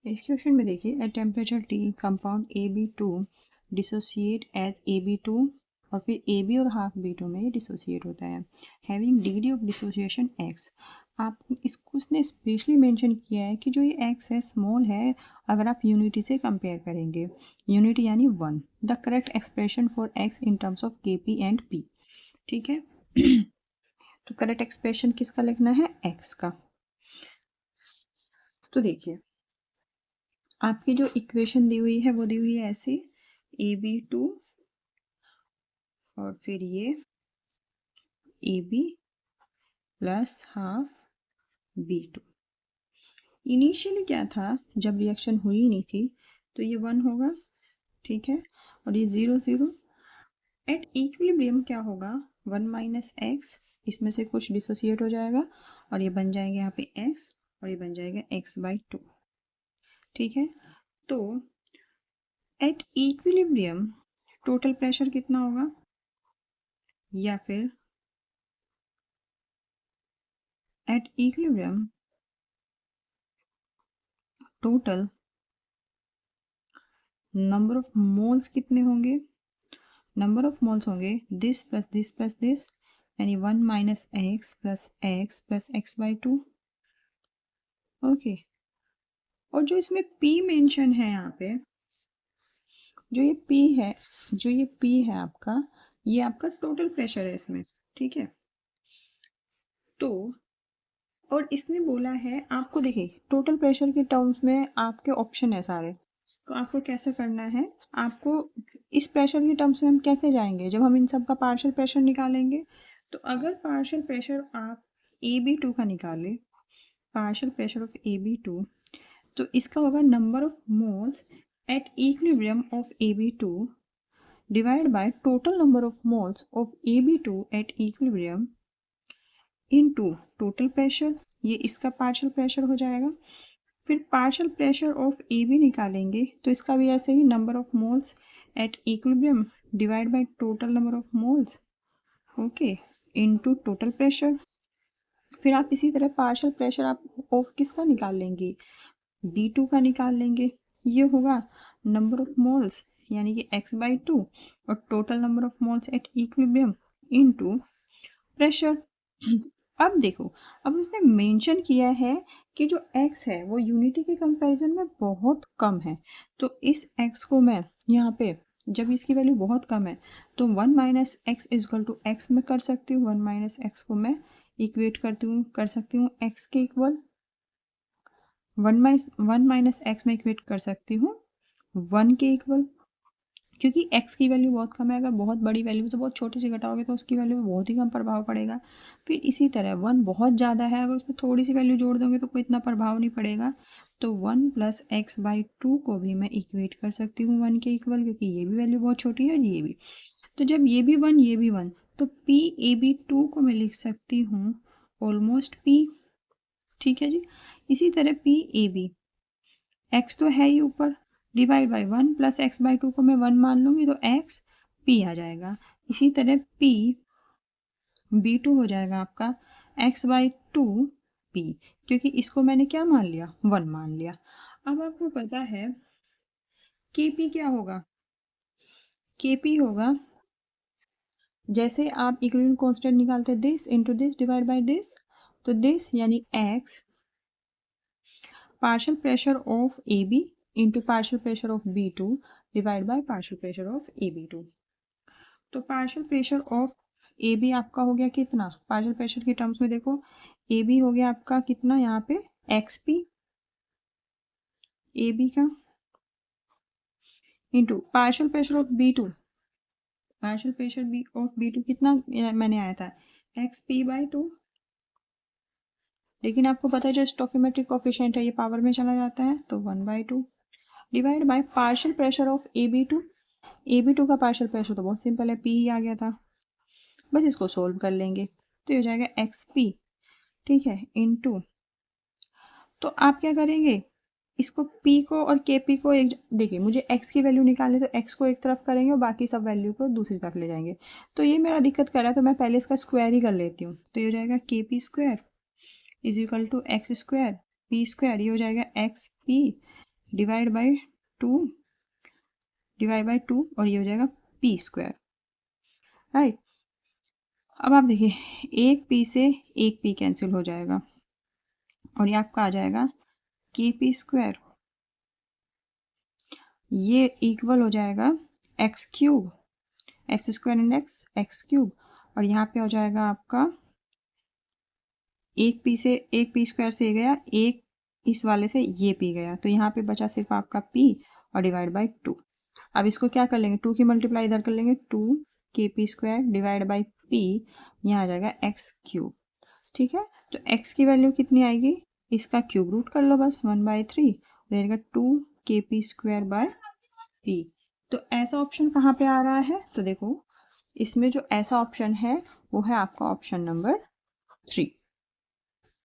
इस क्वेश्चन में देखिए at temperature T compound AB2 dissociate as AB2 और फिर AB और हाफ B2 में डिसोसिएट होता है having degree of dissociation x। आप इसको उसने स्पेशली मेंशन किया है कि जो ये x है स्मॉल है अगर आप यूनिटी से कंपेयर करेंगे, यूनिटी यानी 1। The correct expression for x in terms of KP and P। ठीक है तो करेक्ट एक्सप्रेशन किसका लिखना है, x का। तो देखिए आपकी जो इक्वेशन दी हुई है वो दी हुई है ऐसे AB2 और फिर ये AB plus half B2। Initially क्या था, जब रिएक्शन हुई नहीं थी तो ये 1 होगा, ठीक है, और ये 0 0। एट इक्विलिब्रियम क्या होगा, 1 माइनस एक्स, इसमें से कुछ डिसोसिएट हो जाएगा और ये बन जाएंगे यहाँ पे x और ये बन जाएगा x/2। ठीक है, तो एट इक्विलिब्रियम टोटल प्रेशर कितना होगा, या फिर at equilibrium total number of moles कितने होंगे, नंबर ऑफ मोल्स होंगे this plus this plus this, यानी 1 minus x plus x/2। Okay, और जो इसमें P मेंशन है यहाँ पे, जो ये P है आपका, ये आपका टोटल प्रेशर है इसमें, ठीक है। तो और इसने बोला है आपको, देखिए टोटल प्रेशर के टर्म्स में आपके ऑप्शन है सारे, तो आपको कैसे करना है, आपको इस प्रेशर के टर्म्स में हम कैसे जाएंगे, जब हम इन सब का पार्शियल प्रेशर निकालेंगे। तो अगर पार्शियल प्रेशर आप AB2 का निकालें, पार्शियल प्रेशर ऑफ AB2, तो इसका होगा number of moles at equilibrium of AB2 divide by total number of moles of AB2 at equilibrium into total pressure, ये इसका पार्शियल प्रेशर हो जाएगा। फिर पार्शियल प्रेशर ऑफ AB निकालेंगे तो इसका भी ऐसे ही number of moles at equilibrium divide by total number of moles, okay, into total pressure. फिर आप इसी तरह पार्शियल प्रेशर आप ऑफ किसका निकाल लेंगे, B2 का निकाल लेंगे, ये होगा नंबर ऑफ मोल्स यानी कि x/2 और total number of moles at equilibrium into pressure. अब देखो, अब उसने मेंशन किया है कि जो x है वो यूनिटी के कंपैरिजन में बहुत कम है, तो इस x को मैं यहाँ पे, जब इसकी वैल्यू बहुत कम है तो 1 minus x equal to x में कर सकती हूँ, 1 माइनस एक्स को मैं इक्वेट कर सकती हूँ x के इक्वल, 1 माइनस एक्स में इक्वेट कर सकती हूँ 1 के इक्वल, क्योंकि x की वैल्यू बहुत कम है, अगर बहुत बड़ी वैल्यू से बहुत छोटी सी घटाओगे तो उसकी वैल्यू में बहुत ही कम प्रभाव पड़ेगा। फिर इसी तरह 1 बहुत ज़्यादा है, अगर उसमें थोड़ी सी वैल्यू जोड़ दोगे तो कोई इतना प्रभाव नहीं पड़ेगा। तो 1 प्लस x/2 को भी मैं इक्वेट कर सकती हूँ 1 के इक्वल, क्योंकि ये भी वैल्यू बहुत छोटी है, ये भी। तो जब ये भी 1 ये भी 1, तो PAB2 को मैं लिख सकती हूँ ऑलमोस्ट P। ठीक है जी, इसी तरह PAB, x तो है ही ऊपर, डिवाइड बाई 1 प्लस x/2 को मैं 1 मान लूँगी तो x P आ जाएगा। इसी तरह B2 हो जाएगा आपका x/2 P, क्योंकि इसको मैंने क्या मान लिया, 1 मान लिया। अब आपको पता है KP क्या होगा, KP होगा जैसे आप इक्विलिब्रियम कांस्टेंट निकालते हैं this into this divide by this, तो दिस यानी x partial pressure of AB into partial pressure of B2 divided by partial pressure of AB2। तो partial pressure of AB आपका हो गया कितना, partial pressure के टर्म्स में देखो, AB हो गया आपका कितना यहाँ पे XP AB का, into partial pressure of B2, partial pressure of B2 कितना मैंने आया था XP/2, लेकिन आपको पता है जो स्टोकियोमेट्रिक कोफिशिएंट है ये पावर में चला जाता है तो 1/2 divide by partial pressure of AB2 का पार्शियल प्रेशर तो बहुत सिंपल है, P ही आ गया था, बस इसको सोल्व कर लेंगे तो ये हो जाएगा XP, ठीक है, इनटू, तो आप क्या करेंगे, इसको P को और KP को एक, देखिए मुझे x की वैल्यू निकालनी तो x को एक तरफ करेंगे और बाकी सब वैल्यू को दूसरी तरफ ले जाएंगे। तो ये मेरा दिक्कत कर रहा है तो मैं पहले इसका स्क्वायर ही कर लेती हूँ, तो ये हो जाएगा KP² is equal to x² P², ये हो जाएगा XP डिवाइड बाई 2 और ये हो जाएगा पी स्क्वायर, राइट। अब आप देखिए एक पी से एक पी कैंसिल हो जाएगा और ये आपका आ जाएगा के पी स्क्वायर, ये इक्वल हो जाएगा x cube, x square and x cube, और यहाँ पे हो जाएगा आपका एक पी स्क्वायर से गया, एक इस वाले से ये पी गया, तो यहाँ पे बचा सिर्फ आपका पी और डिवाइड बाई 2। अब इसको क्या कर लेंगे, 2 की मल्टीप्लाई इधर कर लेंगे, 2 के P square divide by P, यहाँ आ जाएगा एक्स क्यूब, ठीक है। तो एक्स की वैल्यू कितनी आएगी, इसका क्यूब रूट कर लो बस, 1/3 रहेगा 2 के पी स्क्वायर बाय पी। तो ऐसा ऑप्शन कहाँ पे आ रहा है, तो देखो इसमें जो ऐसा ऑप्शन है वो है आपका ऑप्शन नंबर 3।